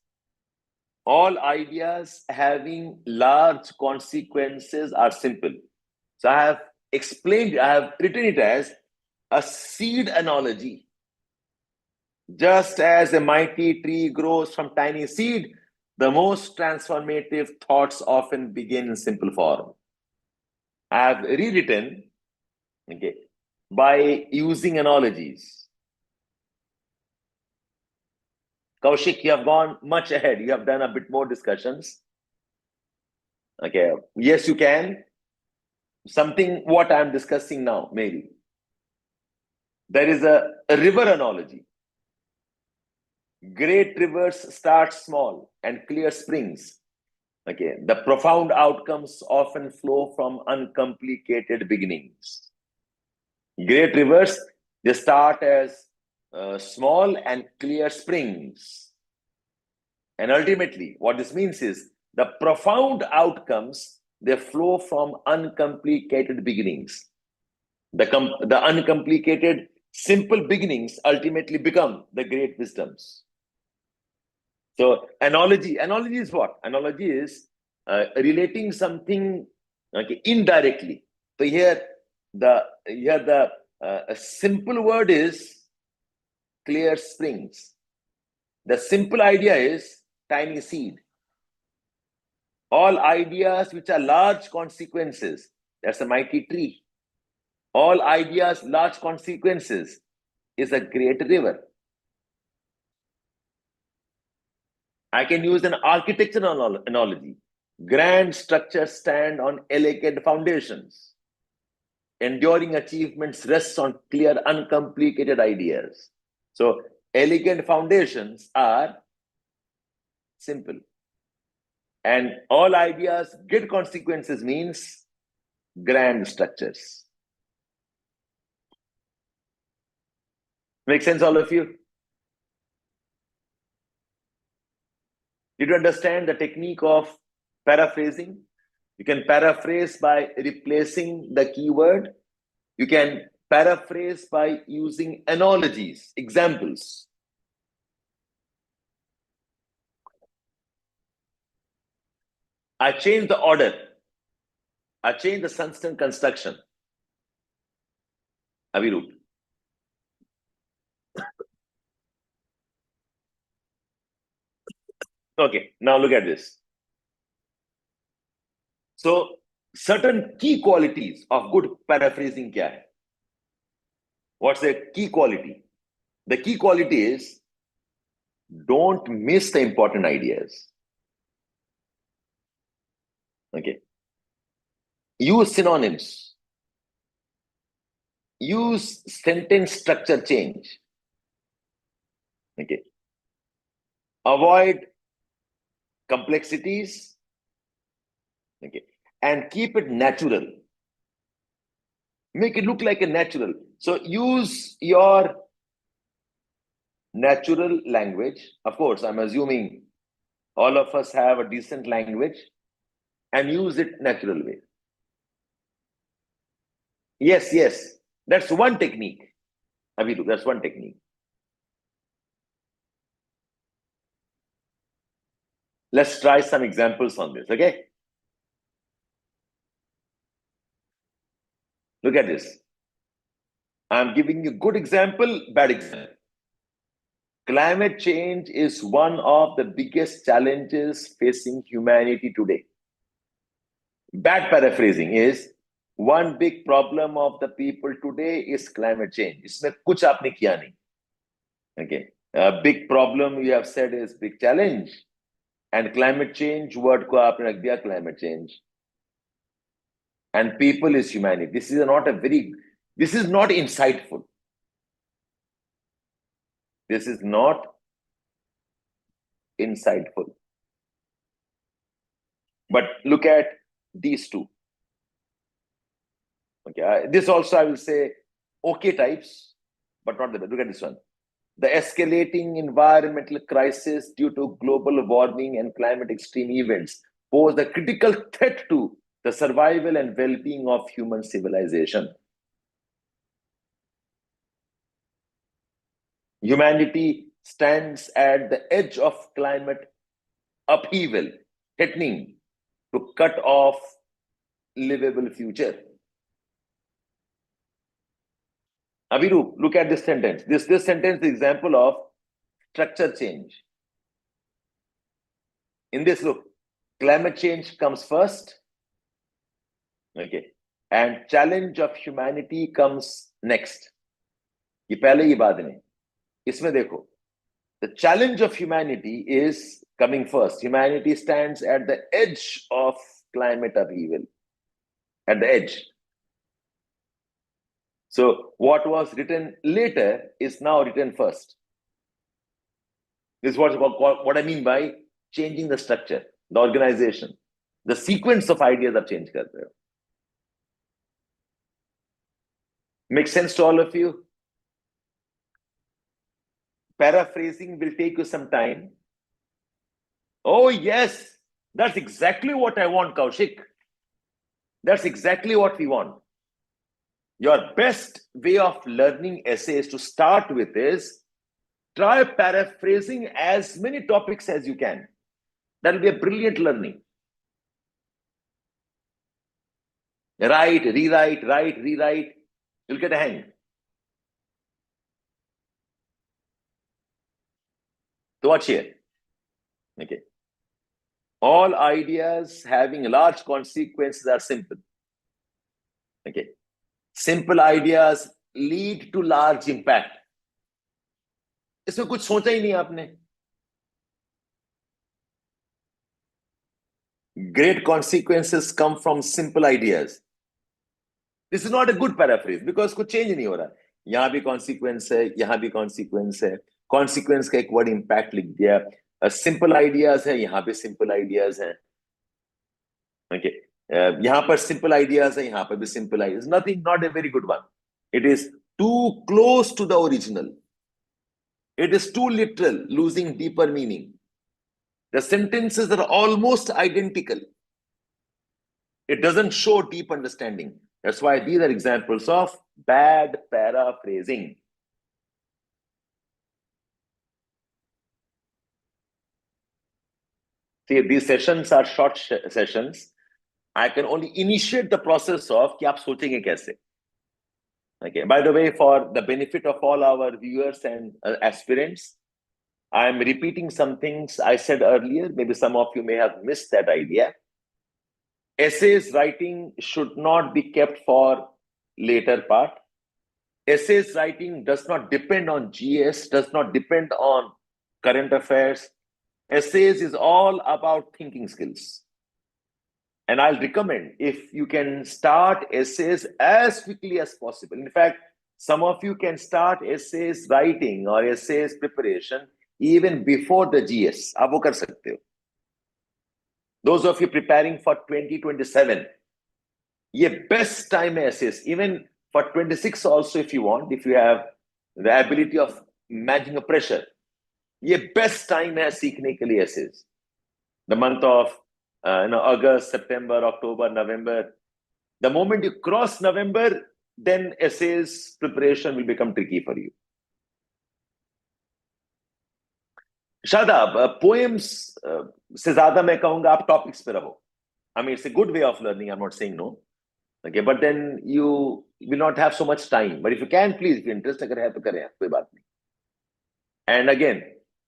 all ideas having large consequences are simple. So I have explained, I have written it as a seed analogy. Just as a mighty tree grows from tiny seed, the most transformative thoughts often begin in simple form. I have rewritten, okay, by using analogies. Kaushik, you have gone much ahead. You have done a bit more discussions. Okay, yes, you can. Something what I'm discussing now, maybe. There is a river analogy. Great rivers start small and clear springs. Okay, the profound outcomes often flow from uncomplicated beginnings. Great rivers, they start as small and clear springs. And ultimately, what this means is the profound outcomes they flow from uncomplicated beginnings. The uncomplicated, simple beginnings ultimately become the great wisdoms. So analogy is what? Analogy is relating something, okay, indirectly. So here the a simple word is clear springs. The simple idea is tiny seed. All ideas which are large consequences, that's a mighty tree. All ideas, large consequences, is a great river. I can use an architectural analogy. Grand structures stand on elegant foundations. Enduring achievements rest on clear, uncomplicated ideas. So, elegant foundations are simple. And all ideas get consequences means grand structures. Make sense, all of you? Did you understand the technique of paraphrasing? You can paraphrase by replacing the keyword. You can paraphrase by using analogies, examples. I changed the order. I changed the Sunstone construction. Avirup. Okay, now look at this. So, certain key qualities of good paraphrasing kya hai? What's the key quality? The key quality is don't miss the important ideas. Okay. Use synonyms. Use sentence structure change. Okay. Avoid complexities. Okay. And keep it natural. Make it look like a natural. So use your natural language. Of course, I'm assuming all of us have a decent language, and use it natural way. Yes. That's one technique. Abhiru, that's one technique. Let's try some examples on this, okay? Look at this. I'm giving you good example, bad example. Climate change is one of the biggest challenges facing humanity today. Bad paraphrasing is one big problem of the people today is climate change. इसमें कुछ आपने किया नहीं. Okay. A big problem you have said is big challenge. And climate change, word को आपने रख दिया climate change. And people is humanity. This is not insightful. This is not insightful. But look at these two. Okay, this also I will say okay types, but not the best. Look at this one. The escalating environmental crisis due to global warming and climate extreme events pose a critical threat to the survival and well-being of human civilization. Humanity stands at the edge of climate upheaval, threatening to cut off livable future. Aviru, look at this sentence. This sentence is an example of structure change. In this, look, climate change comes first. Okay. And challenge of humanity comes next. ये पहले ही बात नहीं. इसमें देखो, the challenge of humanity is coming first. Humanity stands at the edge of climate upheaval. At the edge. So what was written later is now written first. This is what I mean by changing the structure, the organization. The sequence of ideas are changed. Makes sense to all of you? Paraphrasing will take you some time. Oh, yes, that's exactly what I want, Kaushik. That's exactly what we want. Your best way of learning essays to start with is try paraphrasing as many topics as you can. That'll be a brilliant learning. Write, rewrite. You'll get a hang. So watch here. Okay. All ideas having large consequences are simple. Okay. Simple ideas lead to large impact. इसमें कुछ सोचा ही नहीं आपने. Great consequences come from simple ideas. This is not a good paraphrase because कुछ change नहीं हो रहा. यहाँ भी consequence है, यहाँ भी consequence है. Consequence का एक word impact लिख दिया. Simple ideas है, यहाँ पे simple ideas हैं. Okay. यहाँ पर simple ideas है, यहाँ पर भी simple ideas. Nothing, not a very good one. It is too close to the original. It is too literal, losing deeper meaning. The sentences are almost identical. It doesn't show deep understanding. That's why these are examples of bad paraphrasing. See, these sessions are short sessions. I can only initiate the process of कि आप सोचेंगे कैसे. Okay. By the way, for the benefit of all our viewers and aspirants, I am repeating some things I said earlier. Maybe some of you may have missed that idea. Essays writing should not be kept for later part. Essays writing does not depend on GS, does not depend on current affairs. Essays is all about thinking skills. And I'll recommend if you can start essays as quickly as possible. In fact, some of you can start essays writing or essays preparation even before the GS. आप वो कर सकते हो. Those of you preparing for 2027, ये best time है essays. Even for 26 also, if you want, if you have the ability of managing a pressure, ये best time है सीखने के लिए essays. The month of August, September, October, November. The moment you cross November, then essays preparation will become tricky for you. Shadab, poems से ज़्यादा मैं कहूँगा आप topics पे रहो. I mean, it's a good way of learning. I'm not saying no. Okay, but then you will not have so much time. But if you can, please, if you're interested, अगर है तो करें, कोई बात नहीं. And again,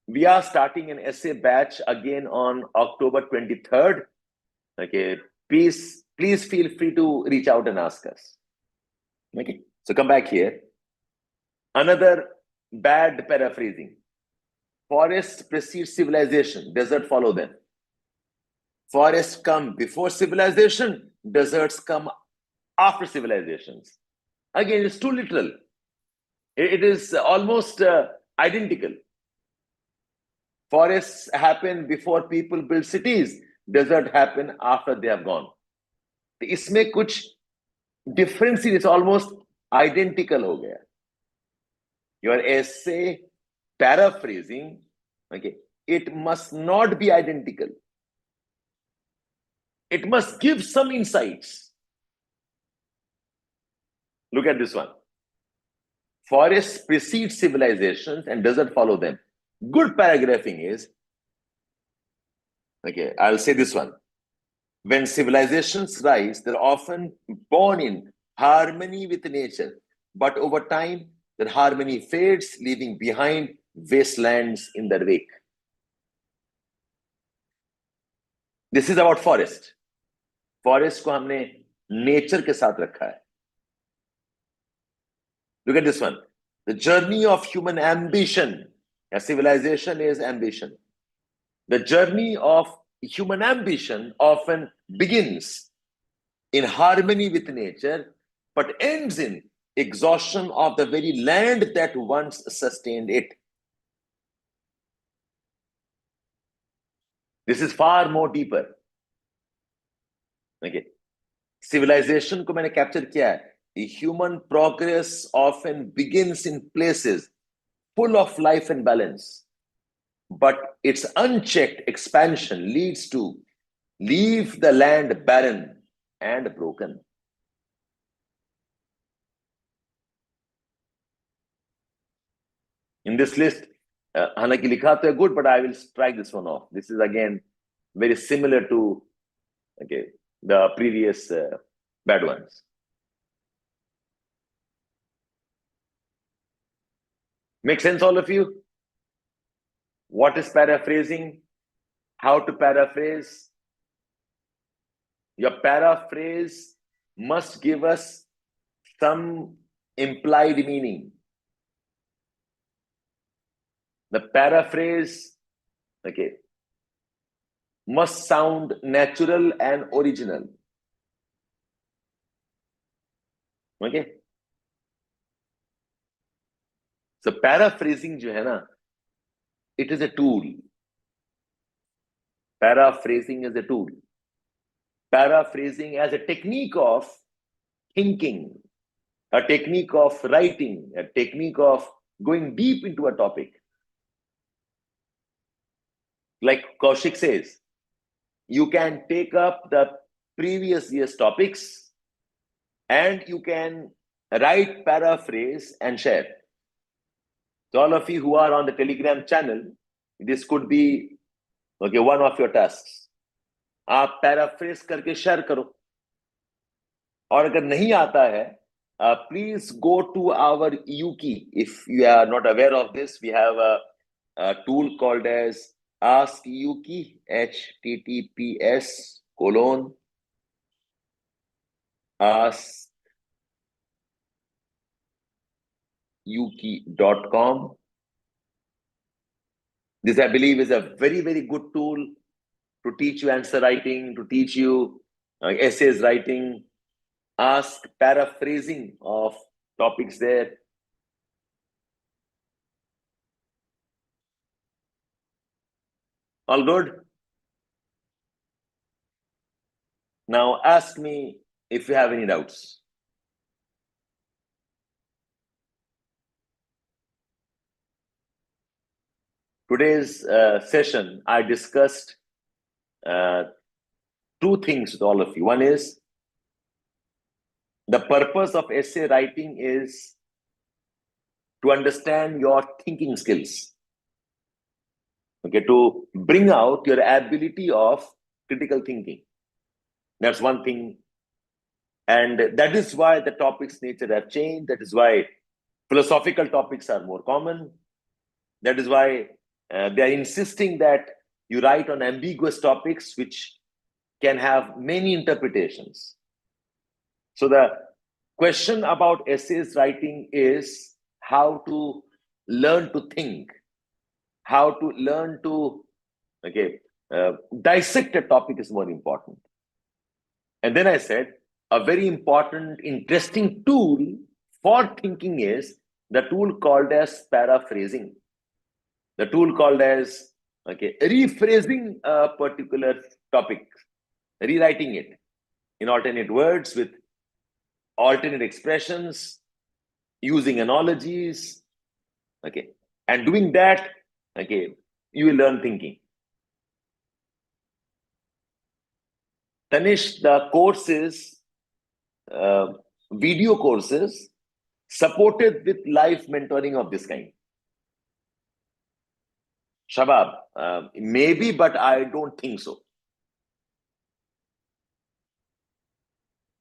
we are starting an essay batch again on October 23rd. Okay, please feel free to reach out and ask us. Okay, so come back here. Another bad paraphrasing. Forests precede civilization, desert follow them. Forests come before civilization, deserts come after civilizations. Again, it's too literal. It is almost identical. Forests happen before people build cities. Desert happen after they have gone. इसमें कुछ difference is almost identical हो गया. Your essay paraphrasing, okay, it must not be identical. It must give some insights. Look at this one. Forests precede civilizations and desert follow them. Good paragraphing is, okay, I'll say this one. When civilizations rise, they're often born in harmony with nature. But over time, that harmony fades, leaving behind wastelands in their wake. This is about forest. Forest को हमने nature के साथ रखा है. Look at this one. The journey of human ambition. A civilization is ambition. The journey of human ambition often begins in harmony with nature, but ends in exhaustion of the very land that once sustained it. This is far more deeper. Okay. Civilization को मैंने capture किया है. The human progress often begins in places full of life and balance, but its unchecked expansion leads to leave the land barren and broken. In this list, हालांकि लिखा तो है good, but I will strike this one off. This is again very similar to the previous bad ones. Make sense, all of you? What is paraphrasing? How to paraphrase? Your paraphrase must give us some implied meaning. The paraphrase, must sound natural and original. Okay? So paraphrasing जो है ना, it is a tool. Paraphrasing is a tool. Paraphrasing as a technique of thinking, a technique of writing, a technique of going deep into a topic. Like Kaushik says, you can take up the previous year's topics and you can write, paraphrase, and share. So all of you who are on the Telegram channel, this could be one of your tasks. आप paraphrase करके share करो. और अगर नहीं आता है, please go to our Uki. If you are not aware of this, we have a tool called as Ask Uki, https://askuki.com. This, I believe, is a very, very good tool to teach you answer writing, to teach you essays writing, ask paraphrasing of topics there. All good? Now ask me if you have any doubts. Today's session, I discussed two things with all of you. One is the purpose of essay writing is to understand your thinking skills. To bring out your ability of critical thinking. That's one thing. And that is why the topics' nature have changed. That is why philosophical topics are more common. That is why they are insisting that you write on ambiguous topics which can have many interpretations. So the question about essays writing is how to learn to think, how to learn to dissect a topic is more important. And then I said, a very important, interesting tool for thinking is the tool called as paraphrasing. The tool called as rephrasing a particular topic, rewriting it in alternate words with alternate expressions, using analogies. And doing that, you will learn thinking. Tanish, the courses, video courses supported with live mentoring of this kind. Shabab, maybe, but I don't think so.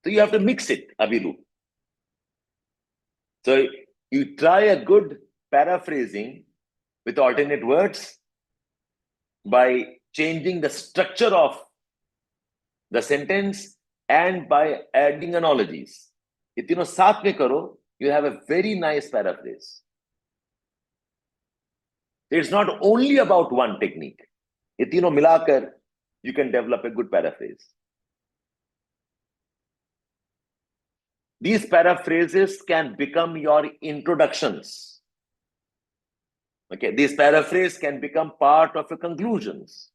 So you have to mix it, Abilu. So you try a good paraphrasing with alternate words by changing the structure of the sentence and by adding analogies. If you know साथ में करो, you have a very nice paraphrase. It's not only about one technique. If you know मिलाकर, you can develop a good paraphrase. These paraphrases can become your introductions. These paraphrases can become part of your conclusions.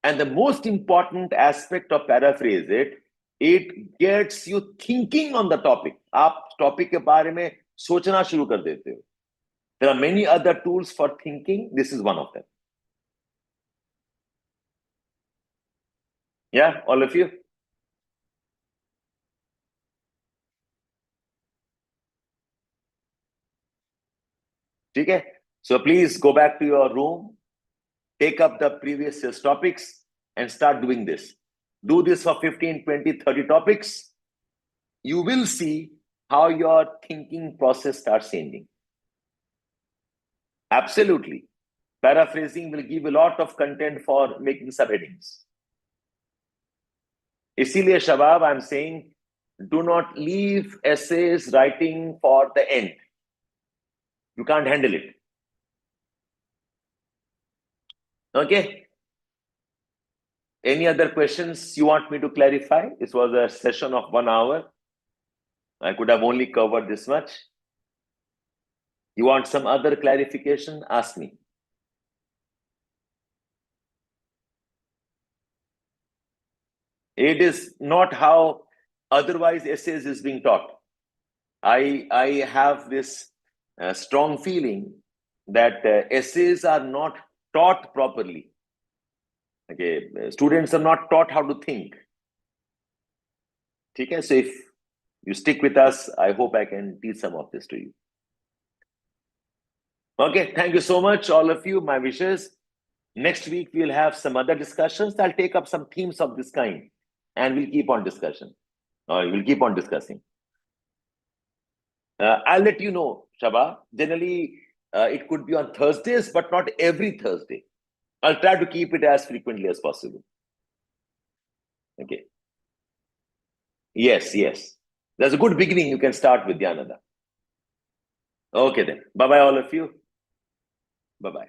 And the most important aspect of paraphrase it gets you thinking on the topic. आप topic के बारे में सोचना शुरू कर देते हो. There are many other tools for thinking. This is one of them. Yeah, all of you? Okay? So please go back to your room, take up the previous year's topics and start doing this. Do this for 15, 20, 30 topics. You will see how your thinking process starts changing. Absolutely. Paraphrasing will give a lot of content for making subheadings. Isliye, Shabab, I'm saying, do not leave essays writing for the end. You can't handle it. Okay? Any other questions you want me to clarify? This was a session of 1 hour. I could have only covered this much. You want some other clarification? Ask me. It is not how otherwise essays is being taught. I have this strong feeling that essays are not taught properly. Okay, students are not taught how to think. Okay, so if you stick with us, I hope I can teach some of this to you. Okay, thank you so much, all of you. My wishes. Next week, we'll have some other discussions. I'll take up some themes of this kind and we'll keep on discussion. We'll keep on discussing. I'll let you know, Shaba. Generally, it could be on Thursdays, but not every Thursday. I'll try to keep it as frequently as possible. Okay. Yes, yes. That's a good beginning. You can start with Dhyanada. Okay then. Bye-bye, all of you. Bye-bye.